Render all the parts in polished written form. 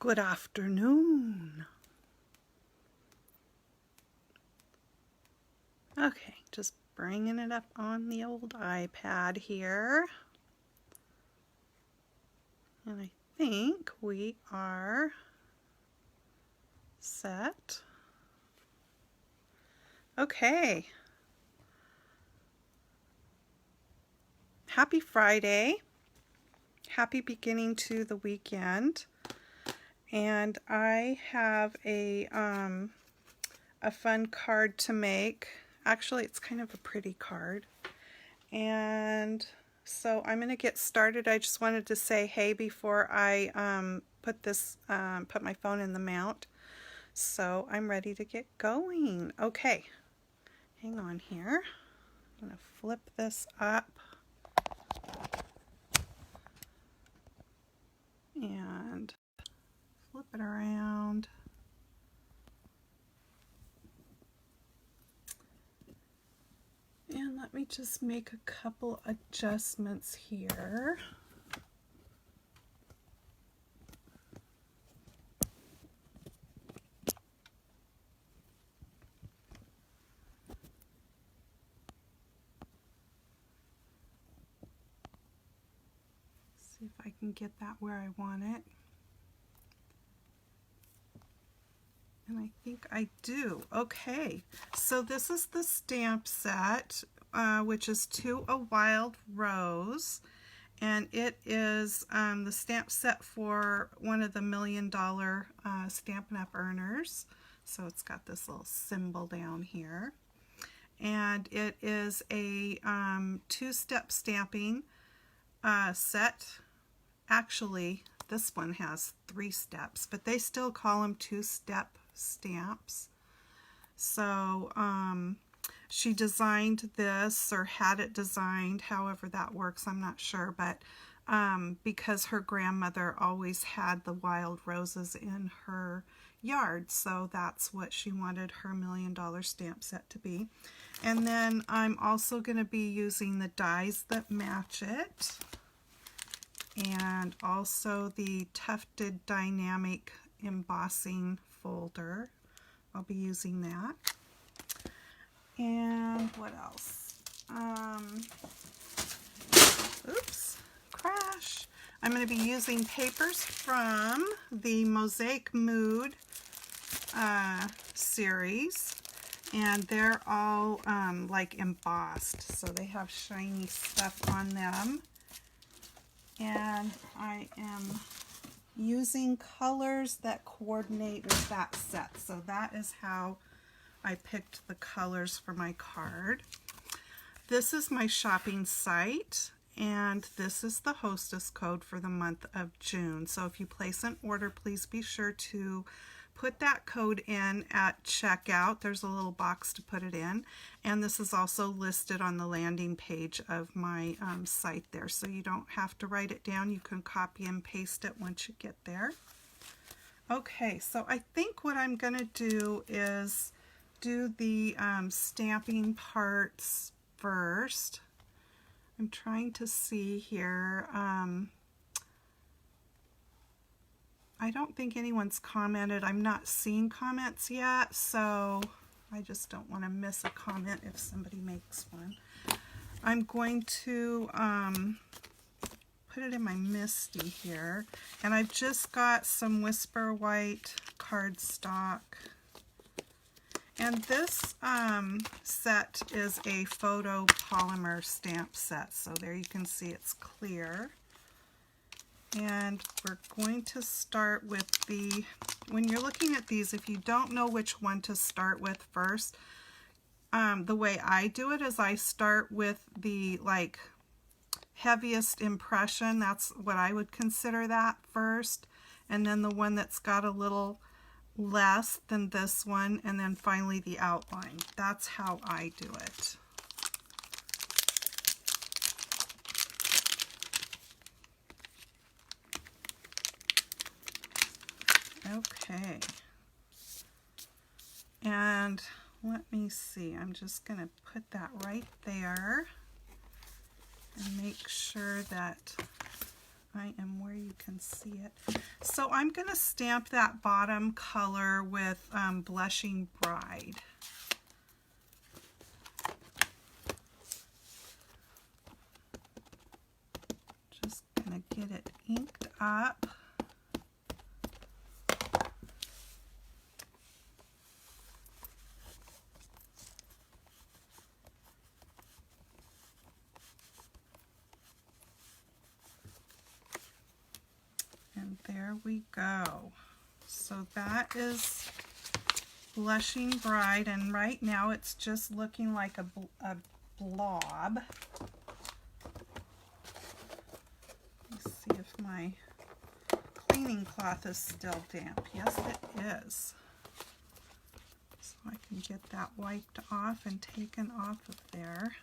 Good afternoon. Okay, just bringing it up on the old iPad here. And I think we are set. Okay. Happy Friday. Happy beginning to the weekend. And I have a fun card to make. Actually, it's kind of a pretty card. And so I'm going to get started. I just wanted to say hey before I put my phone in the mount. So I'm ready to get going. Okay, hang on here. I'm going to flip this up. And flip it around. And let me just make a couple adjustments here. See if I can get that where I want it. And I think I do. Okay, so this is the stamp set, which is To a Wild Rose. And it is the stamp set for one of the $1 million Stampin' Up! Earners. So it's got this little symbol down here. And it is a two-step stamping set. Actually, this one has 3 steps, but they still call them two-step stamps. So she designed this, or had it designed, however that works, I'm not sure, but because her grandmother always had the wild roses in her yard, so that's what she wanted her $1 million stamp set to be. And then I'm also going to be using the dies that match it, and also the tufted dynamic embossing folder. I'll be using that. And what else? Oops, crash. I'm going to be using papers from the Mosaic Mood series, and they're all like embossed, so they have shiny stuff on them. And I am using colors that coordinate with that set, so that is how I picked the colors for my card. This is my shopping site, and this is the hostess code for the month of June. So if you place an order, please be sure to put that code in at checkout. There's a little box to put it in, and this is also listed on the landing page of my site there, so you don't have to write it down. You can copy and paste it once you get there. Okay, so I think what I'm going to do is do the stamping parts first. I'm trying to see here. I don't think anyone's commented. I'm not seeing comments yet, so I just don't want to miss a comment if somebody makes one. I'm going to put it in my Misty here, and I've just got some Whisper White cardstock. And this set is a photo polymer stamp set, so there you can see it's clear. And we're going to start with the, when you're looking at these, if you don't know which one to start with first, the way I do it is I start with the like heaviest impression. That's what I would consider that first, and then the one that's got a little less than this one, and then finally the outline. That's how I do it. Okay, and let me see, I'm just going to put that right there and make sure that I am where you can see it. So I'm going to stamp that bottom color with Blushing Bride. Just going to get it inked up. And there we go. So that is Blushing Bride, and right now it's just looking like a blob. Let's see if my cleaning cloth is still damp. Yes, it is. So I can get that wiped off and taken off of there.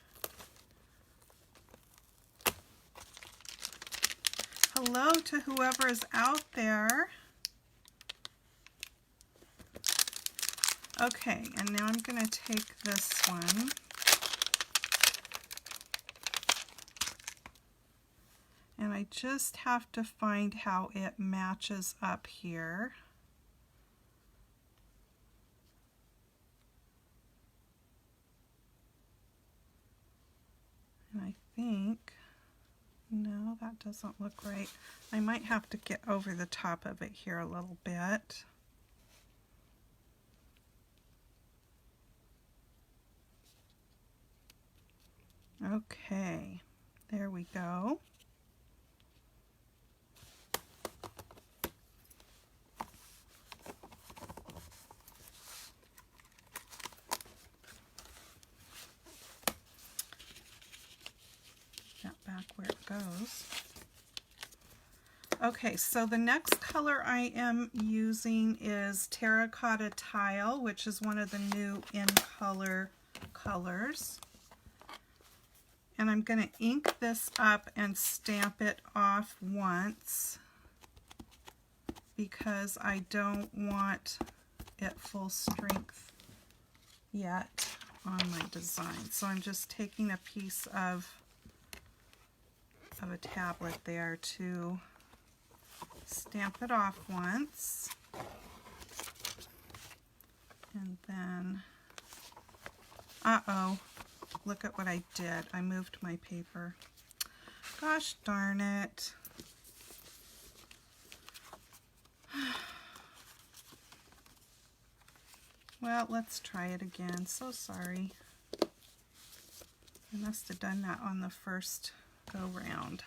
Hello to whoever is out there. Okay, and now I'm going to take this one. And I just have to find how it matches up here. And I think, no, that doesn't look right. I might have to get over the top of it here a little bit. Okay, there we go. That back where it goes. Okay, so the next color I am using is Terracotta Tile, which is one of the new in color colors. And I'm going to ink this up and stamp it off once because I don't want it full strength yet on my design. So I'm just taking a piece of a tablet there to stamp it off once. And then, uh-oh. Look at what I did. I moved my paper. Gosh darn it. Well, let's try it again. So sorry. I must have done that on the first go round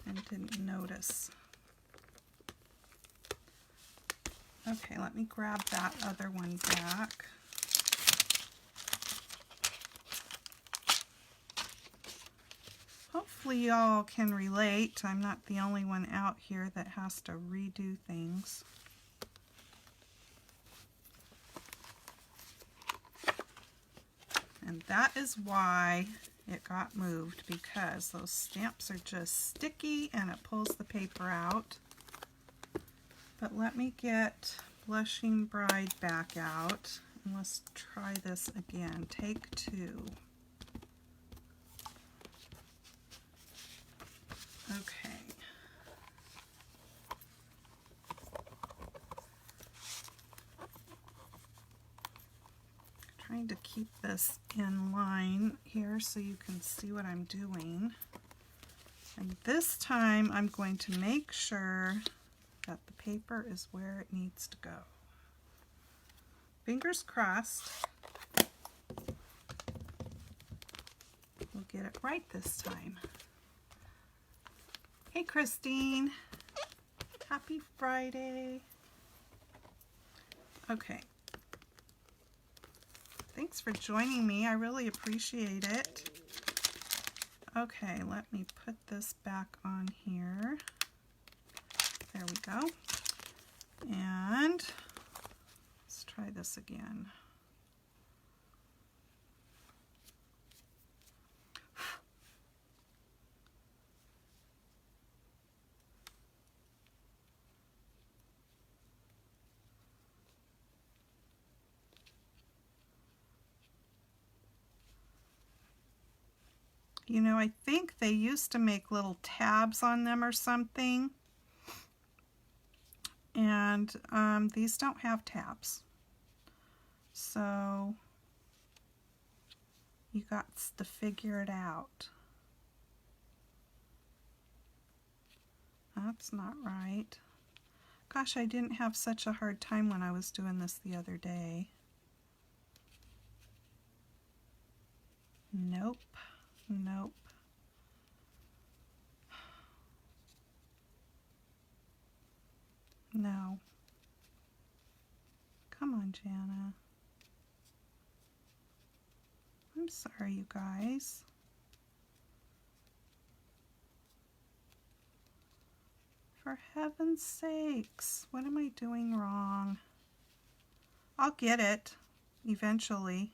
and didn't notice. Okay, let me grab that other one back. Hopefully y'all can relate. I'm not the only one out here that has to redo things. And that is why it got moved, because those stamps are just sticky and it pulls the paper out. But let me get Blushing Bride back out and let's try this again. Take two. Okay. Trying to keep this in line here so you can see what I'm doing. And this time I'm going to make sure that the paper is where it needs to go. Fingers crossed. We'll get it right this time. Hey Christine, happy Friday. Okay, thanks for joining me, I really appreciate it. Okay, let me put this back on here. There we go. And let's try this again. You know, I think they used to make little tabs on them or something. And these don't have tabs. So you got to figure it out. That's not right. Gosh, I didn't have such a hard time when I was doing this the other day. Nope, nope. No. Come on, Jana. I'm sorry, you guys. For heaven's sakes, what am I doing wrong? I'll get it eventually.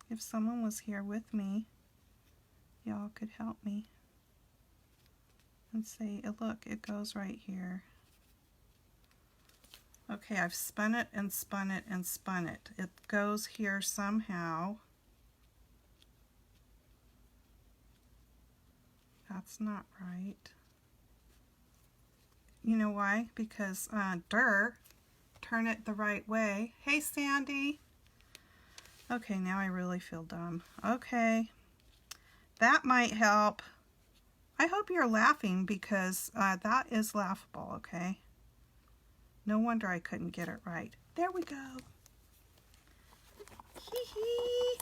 If someone was here with me, y'all could help me and say, look, it goes right here. Okay, I've spun it and spun it and spun it. It goes here somehow. That's not right. You know why? Because, turn it the right way. Hey, Sandy. Okay, now I really feel dumb. Okay, that might help. I hope you're laughing because that is laughable, okay? No wonder I couldn't get it right. There we go. Hee hee.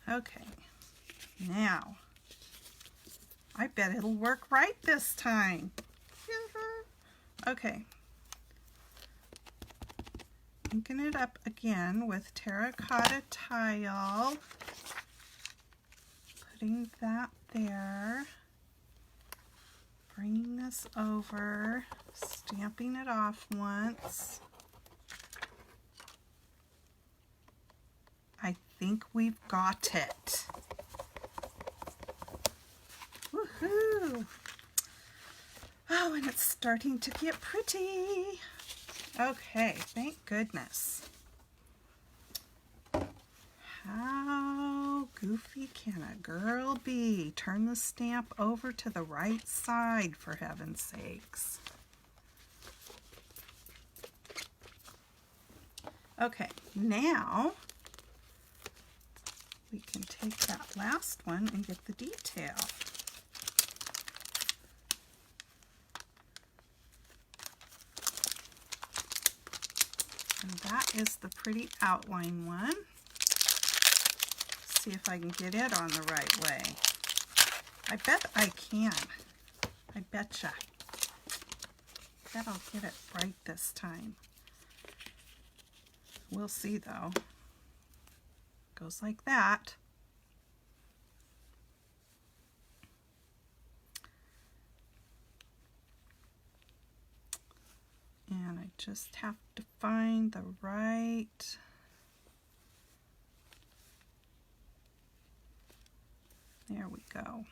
Okay, now, I bet it'll work right this time. Okay. Inking it up again with terracotta tile. Putting that there. Bringing this over. Stamping it off once. I think we've got it. Woohoo! Oh, and it's starting to get pretty. Okay, thank goodness. How goofy can a girl be? Turn the stamp over to the right side, for heaven's sakes. Okay, now we can take that last one and get the detail. And that is the pretty outline one. See if I can get it on the right way. I bet I can. I betcha. Bet I'll get it right this time. We'll see though. Goes like that. And I just have to find the right there we go.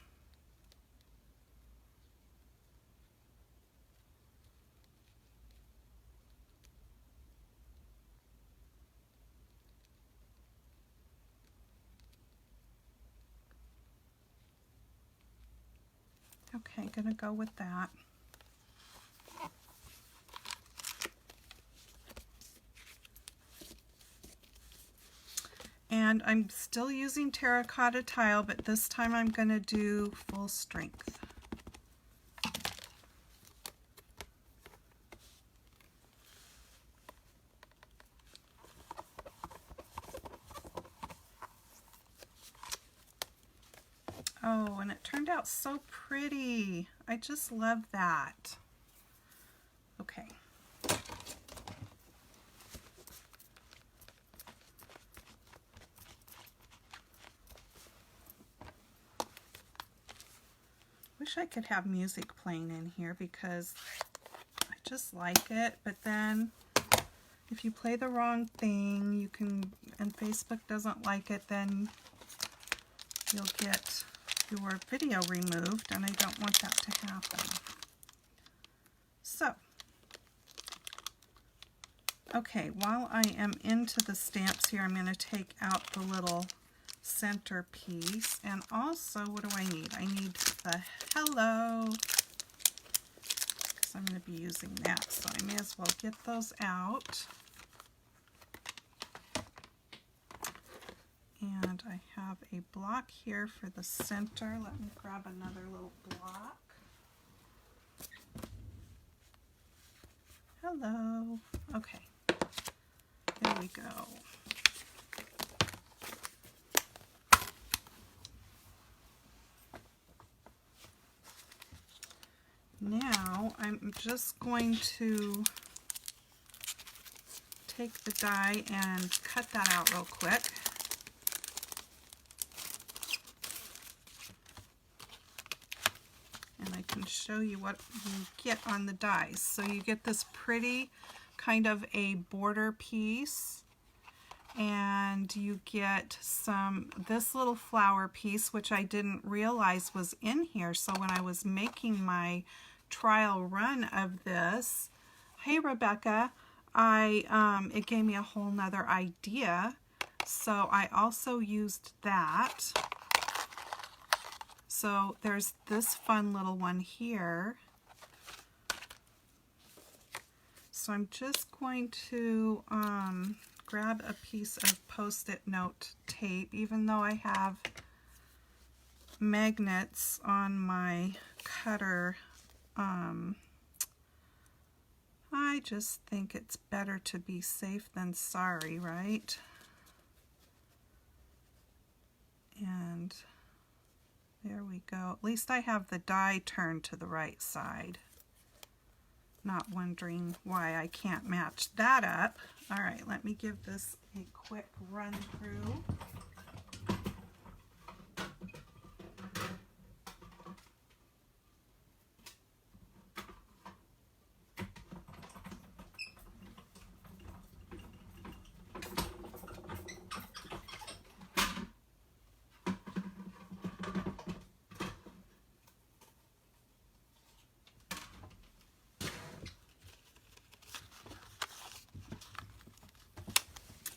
Okay, gonna go with that. And I'm still using terracotta tile, but this time I'm gonna do full strength. Oh, and it turned out so pretty. I just love that. Okay. Wish I could have music playing in here because I just like it, but then if you play the wrong thing, you can, and Facebook doesn't like it, then you'll get your video removed, and I don't want that to happen. So, Okay, while I am into the stamps here, I'm going to take out the little center piece. And also, what do I need? I need the hello, because I'm going to be using that. So I may as well get those out. And I have a block here for the center. Let me grab another little block. Hello. Okay. There we go. Now I'm just going to take the die and cut that out real quick. And I can show you what you get on the dies. So you get this pretty kind of a border piece, and you get this little flower piece, which I didn't realize was in here. So when I was making my trial run of this, hey Rebecca, it gave me a whole nother idea. So I also used that. So there's this fun little one here. So I'm just going to grab a piece of Post-it note tape, even though I have magnets on my cutter. I just think it's better to be safe than sorry, right? And there we go. At least I have the die turned to the right side. Not wondering why I can't match that up. All right, let me give this a quick run through.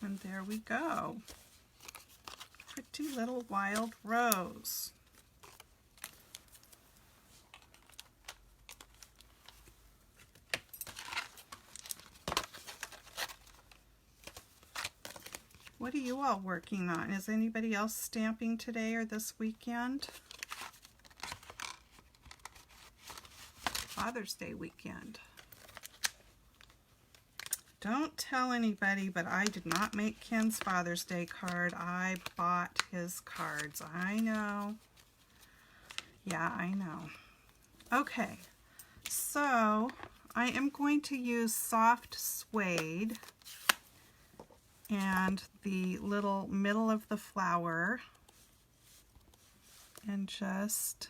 And there we go. Pretty little wild rose. What are you all working on? Is anybody else stamping today or this weekend? Father's Day weekend. Don't tell anybody, but I did not make Ken's Father's Day card. I bought his cards. I know. Yeah, I know. Okay, so I am going to use soft suede and the little middle of the flower and just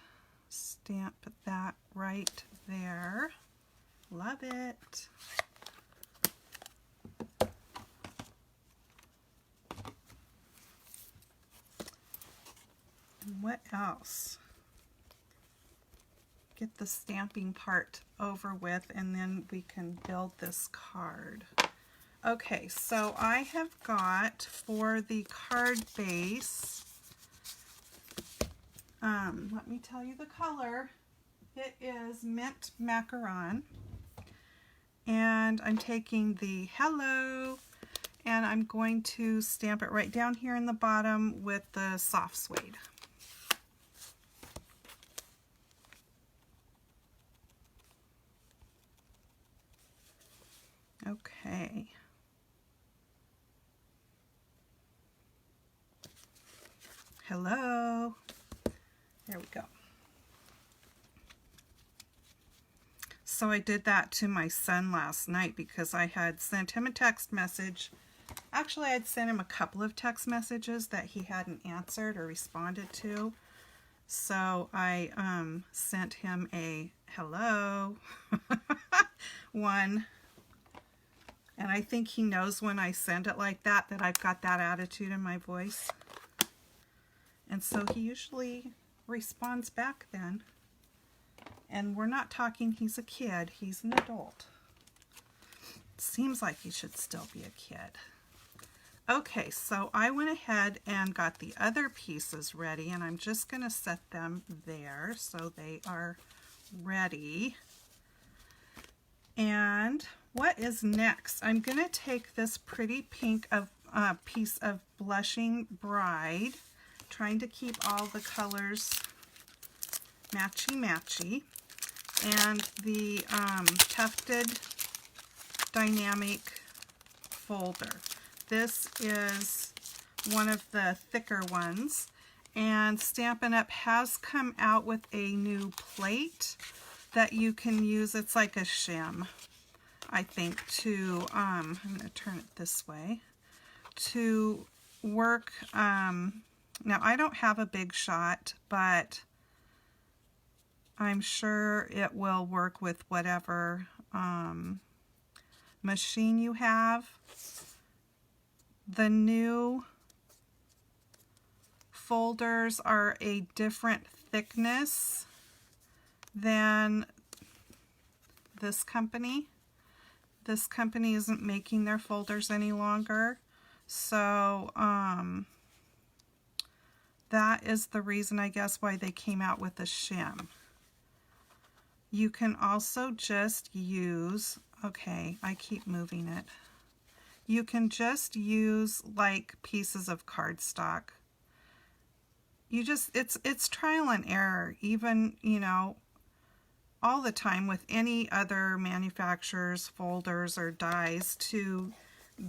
stamp that right there. Love it. And what else? Get the stamping part over with and then we can build this card. Okay, so I have got for the card base, let me tell you the color. It is Mint Macaron. And I'm taking the hello and I'm going to stamp it right down here in the bottom with the soft suede. Okay. Hello. There we go. So I did that to my son last night because I had sent him a text message. Actually, I'd sent him a couple of text messages that he hadn't answered or responded to. So I sent him a hello one. And I think he knows when I send it like that I've got that attitude in my voice. And so he usually responds back then. And we're not talking he's a kid, he's an adult. seems like he should still be a kid. Okay, so I went ahead and got the other pieces ready, and I'm just going to set them there so they are ready. And what is next? I'm going to take this pretty pink piece of Blushing Bride, trying to keep all the colors matchy-matchy, and the Tufted Dynamic folder. This is one of the thicker ones, and Stampin' Up! Has come out with a new plate that you can use. It's like a shim, I think, to, I'm going to turn it this way, to work, now I don't have a big shot, but I'm sure it will work with whatever machine you have. The new folders are a different thickness than this company. This company isn't making their folders any longer, so that is the reason, I guess, why they came out with a shim. You can also just use, okay, I keep moving it. You can just use like pieces of cardstock. You just, it's trial and error, even, you know, all the time with any other manufacturer's folders or dies to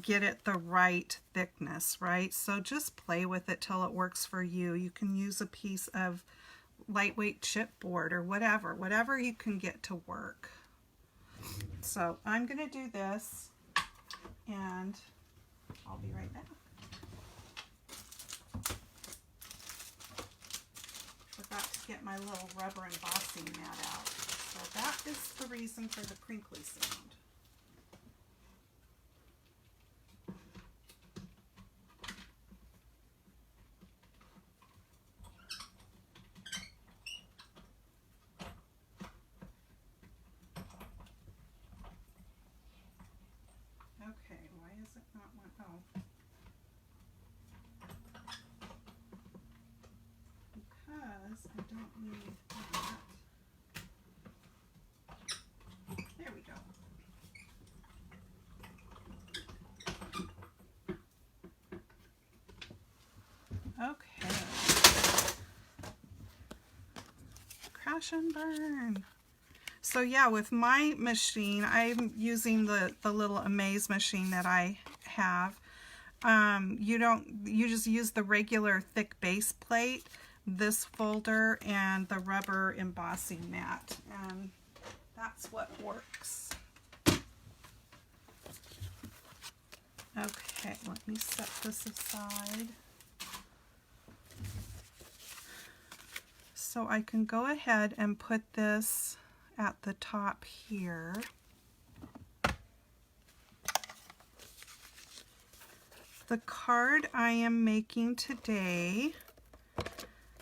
get it the right thickness, right? So just play with it till it works for you. You can use a piece of lightweight chipboard or whatever you can get to work. So I'm going to do this, and I'll be right back. Forgot to get my little rubber embossing mat out. So that is the reason for the crinkly sound. Okay, why is it not one? Oh. Because I don't need that. There we go. Okay. Crash and burn. So yeah, with my machine, I'm using the little Amaze machine that I have. You just use the regular thick base plate, this folder, and the rubber embossing mat, and that's what works. Okay, let me set this aside so I can go ahead and put this at the top here. The card I am making today,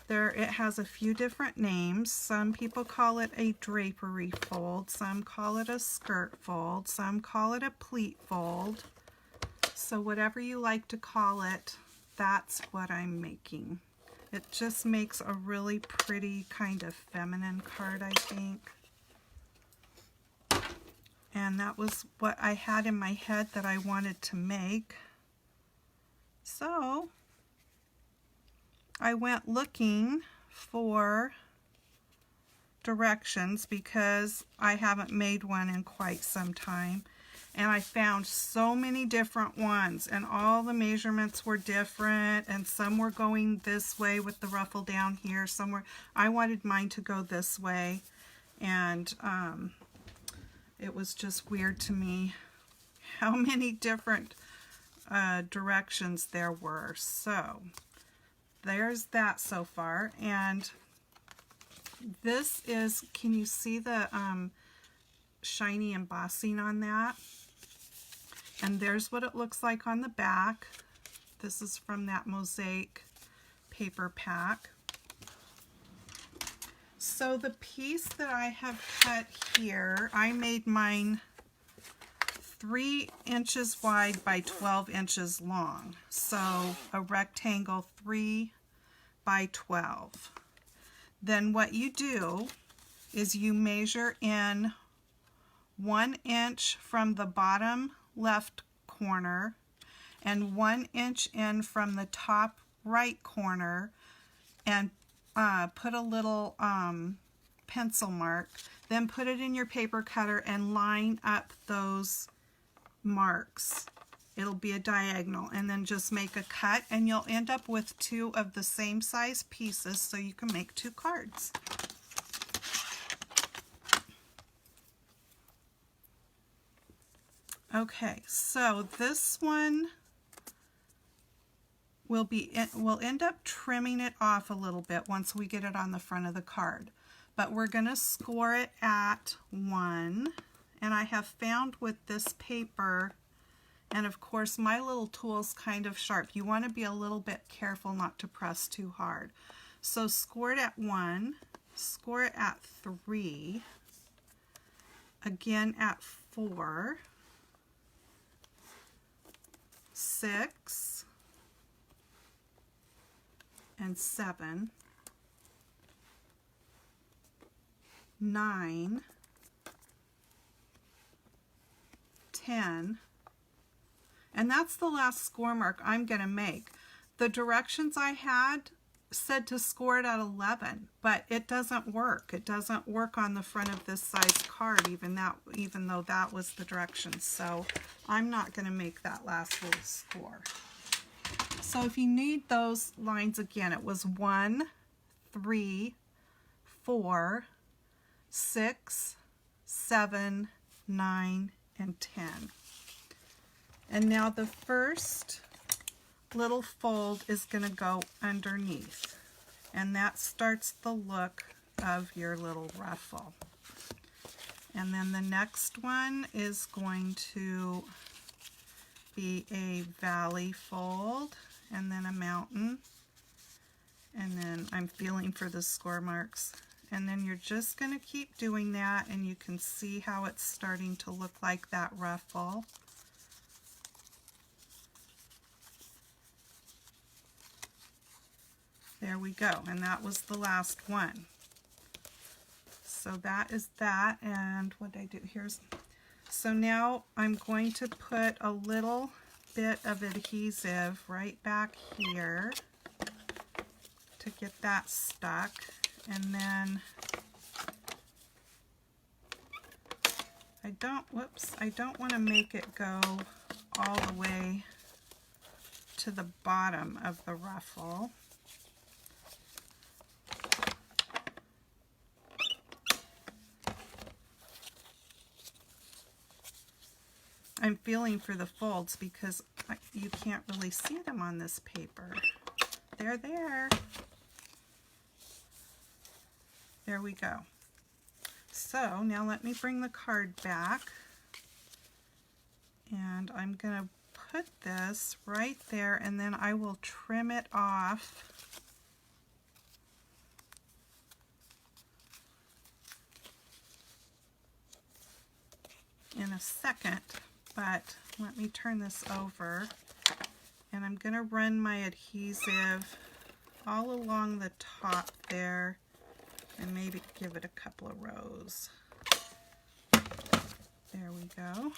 it has a few different names. Some people call it a drapery fold, some call it a skirt fold, some call it a pleat fold. So whatever you like to call it, that's what I'm making. It just makes a really pretty kind of feminine card, I think. And that was what I had in my head that I wanted to make. So I went looking for directions because I haven't made one in quite some time. And I found so many different ones, and all the measurements were different, and some were going this way with the ruffle down here. I wanted mine to go this way, and it was just weird to me how many different directions there were. So there's that so far, and this is, can you see the shiny embossing on that? And there's what it looks like on the back. This is from that mosaic paper pack. So the piece that I have cut here, I made mine 3 inches wide by 12 inches long. So a rectangle 3 by 12. Then what you do is you measure in 1 inch from the bottom left corner and 1 inch in from the top right corner, and put a little pencil mark. Then put it in your paper cutter and line up those marks. It'll be a diagonal, and then just make a cut, and you'll end up with 2 of the same size pieces so you can make 2 cards. Okay, so this one we'll end up trimming it off a little bit once we get it on the front of the card. But we're going to score it at 1. And I have found with this paper, and of course my little tool's kind of sharp. You want to be a little bit careful not to press too hard. So score it at 1, score it at 3, again at 4, 6, and 7, 9, 10, and that's the last score mark I'm going to make. The directions I had said to score it at 11, but it doesn't work. It doesn't work on the front of this size card, even though that was the directions. So I'm not going to make that last little score. So if you need those lines again, it was 1, 3, 4, 6, 7, 9, and 10. And now the first little fold is going to go underneath, and that starts the look of your little ruffle. And then the next one is going to be a valley fold, and then a mountain, and then I'm feeling for the score marks, and then you're just going to keep doing that, and you can see how it's starting to look like that ruffle. There we go, and that was the last one. So that is that, and what did I do? So now I'm going to put a little bit of adhesive right back here to get that stuck, and then I don't want to make it go all the way to the bottom of the ruffle. I'm feeling for the folds because you can't really see them on this paper. They're there. There we go. So now let me bring the card back, and I'm going to put this right there, and then I will trim it off in a second. But let me turn this over, and I'm going to run my adhesive all along the top there and maybe give it a couple of rows. There we go.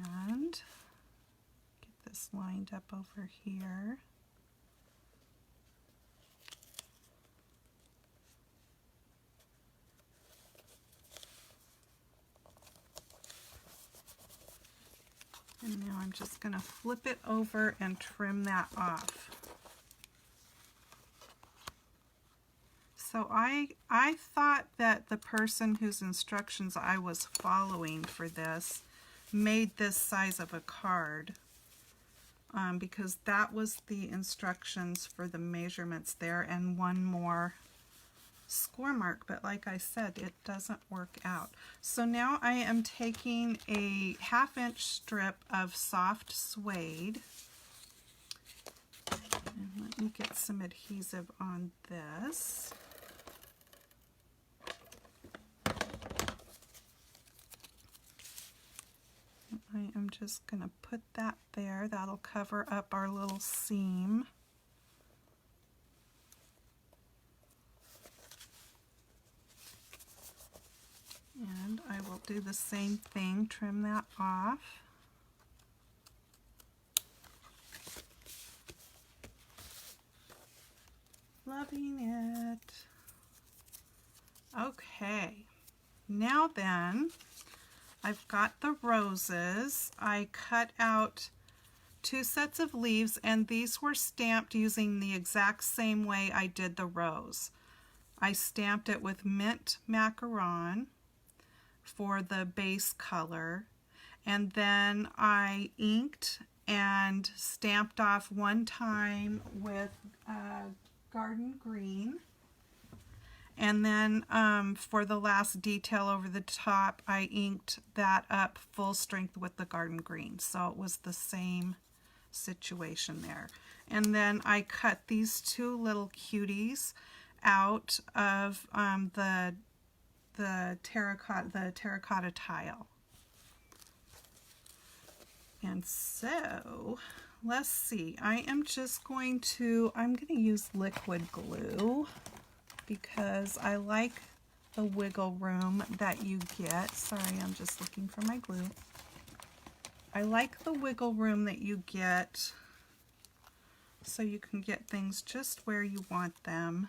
And get this lined up over here. And now I'm just going to flip it over and trim that off. So I thought that the person whose instructions I was following for this made this size of a card, because that was the instructions for the measurements there and one more score mark, but like I said, it doesn't work out. So now I am taking a 1/2 inch strip of soft suede, and let me get some adhesive on this. just going to put that there. That'll cover up our little seam. And I will do the same thing, trim that off. Loving it. Okay, now then, I've got the roses. I cut out 2 sets of leaves, and these were stamped using the exact same way I did the rose. I stamped it with mint macaron for the base color, and then I inked and stamped off one time with garden green, and then for the last detail over the top I inked that up full strength with the garden green, so it was the same situation there. And then I cut these 2 little cuties out of the terracotta tile. And so let's see, I'm going to use liquid glue because I like the wiggle room that you get. Sorry, I'm just looking for my glue. I like the wiggle room that you get, so you can get things just where you want them.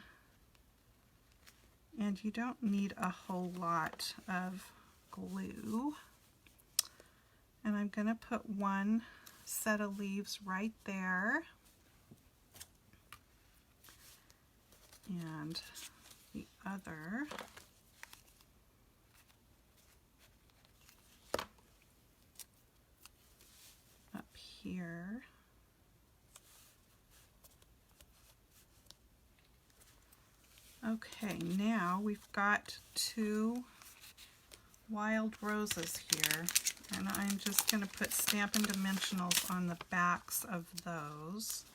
And you don't need a whole lot of glue. And I'm going to put 1 set of leaves right there. And the other. Up here. Okay, now we've got 2 wild roses here, and I'm just going to put Stampin' Dimensionals on the backs of those.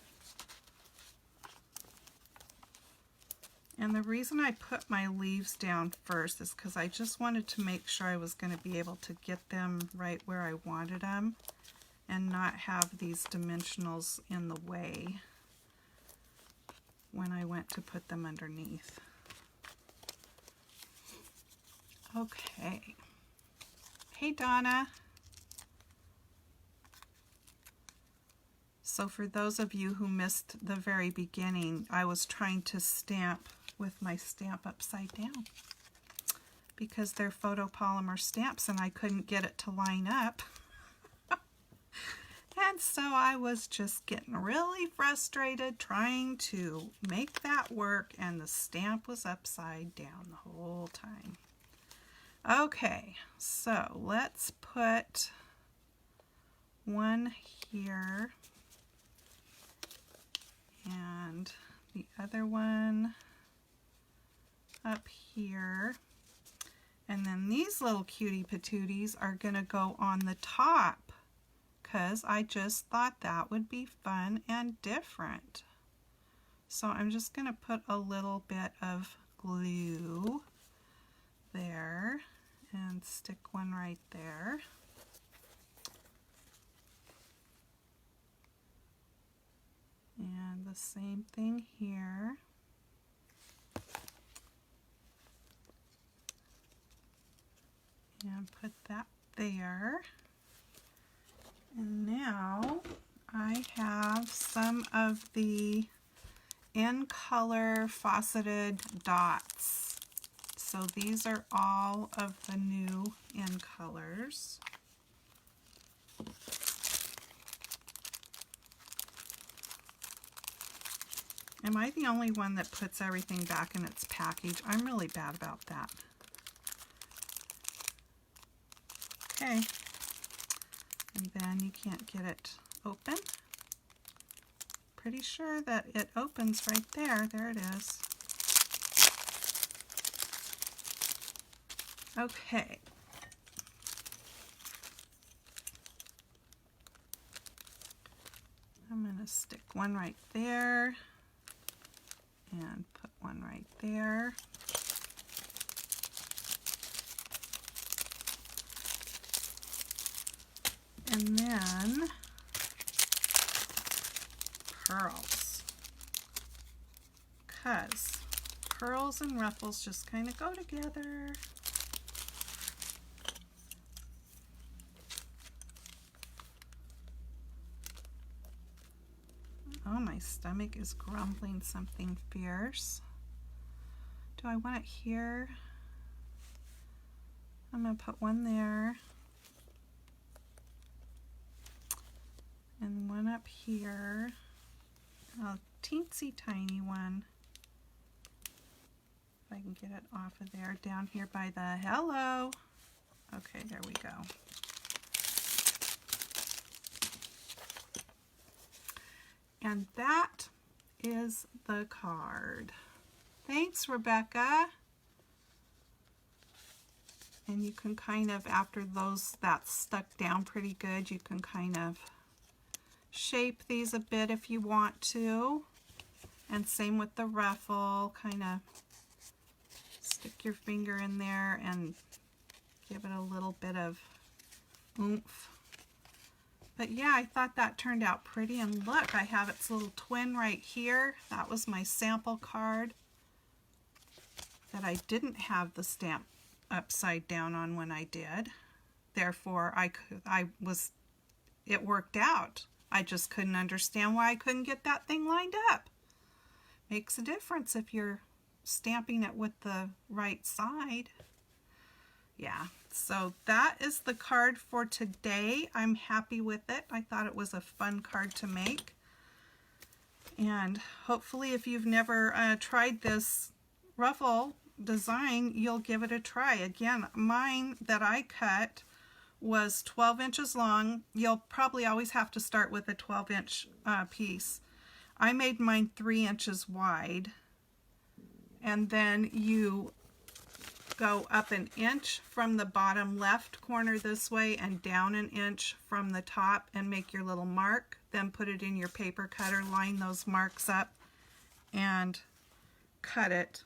And the reason I put my leaves down first is because I just wanted to make sure I was going to be able to get them right where I wanted them and not have these dimensionals in the way when I went to put them underneath. Okay. Hey, Donna. So for those of you who missed the very beginning, I was trying to stamp with my stamp upside down because they're photopolymer stamps and I couldn't get it to line up. And so I was just getting really frustrated trying to make that work, and the stamp was upside down the whole time. Okay, so let's put 1 here and the other one up here. And then these little cutie patooties are going to go on the top, because I just thought that would be fun and different. So I'm just going to put a little bit of glue there and stick one right there. And the same thing here. And put that there. And now I have some of the in color faceted dots. So these are all of the new in colors. Am I the only one that puts everything back in its package? I'm really bad about that. Okay. And then you can't get it open. Pretty sure that it opens right there. There it is. Okay. I'm going to stick one right there and put one right there. And then pearls, because pearls and ruffles just kind of go together. Oh, my stomach is grumbling something fierce. Do I want it here? I'm going to put one there. And one up here. A teensy tiny one. If I can get it off of there. Down here by the hello. Okay, there we go. And that is the card. Thanks, Rebecca. And you can kind of, after that's stuck down pretty good, you can kind of shape these a bit if you want to. And same with the ruffle, kind of stick your finger in there and give it a little bit of oomph. But yeah, I thought that turned out pretty. And look, I have its little twin right here. That was my sample card that I didn't have the stamp upside down on when I did. Therefore, it worked out. I just couldn't understand why I couldn't get that thing lined up. Makes a difference if you're stamping it with the right side. Yeah, so that is the card for today. I'm happy with it. I thought it was a fun card to make. And hopefully if you've never tried this ruffle design, you'll give it a try. Again, mine that I cut was 12 inches long. You'll probably always have to start with a 12-inch piece. I made mine 3 inches wide. And then you go up an inch from the bottom left corner this way and down an inch from the top and make your little mark. Then put it in your paper cutter, line those marks up and cut it.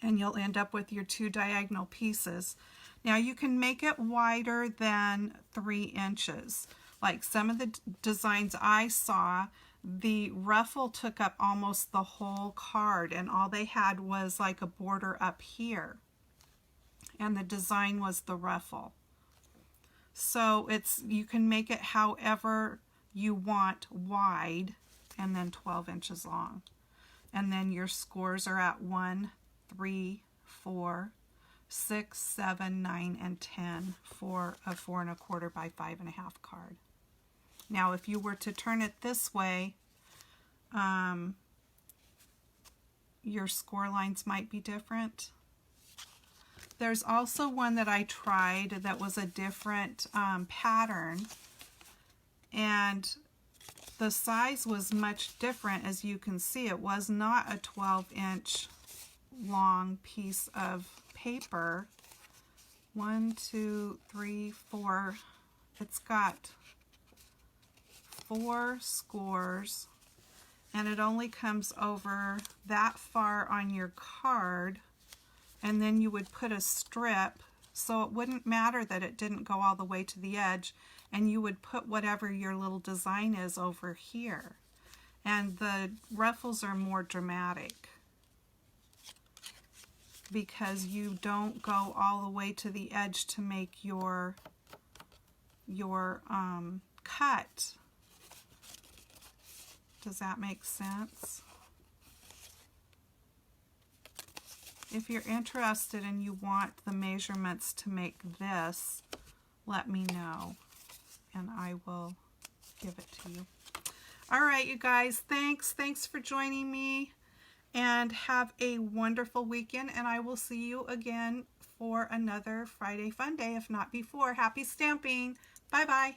And you'll end up with your 2 diagonal pieces. Now you can make it wider than 3 inches. Like some of the designs I saw, the ruffle took up almost the whole card and all they had was like a border up here. And the design was the ruffle. So you can make it however you want wide and then 12 inches long. And then your scores are at 1, 3, 4, 6, 7, 9, and 10 for a 4 1/4 by 5 1/2 card. Now, if you were to turn it this way, your score lines might be different. There's also one that I tried that was a different pattern, and the size was much different. As you can see, it was not a 12-inch long piece of paper. 1, 2, 3, 4. It's got 4 scores, and it only comes over that far on your card, and then you would put a strip so it wouldn't matter that it didn't go all the way to the edge, and you would put whatever your little design is over here. And the ruffles are more dramatic because you don't go all the way to the edge to make your cut. Does that make sense? If you're interested and you want the measurements to make this, let me know and I will give it to you. All right, you guys, thanks for joining me, and have a wonderful weekend, and I will see you again for another Friday Fun Day, if not before. Happy stamping. Bye-bye.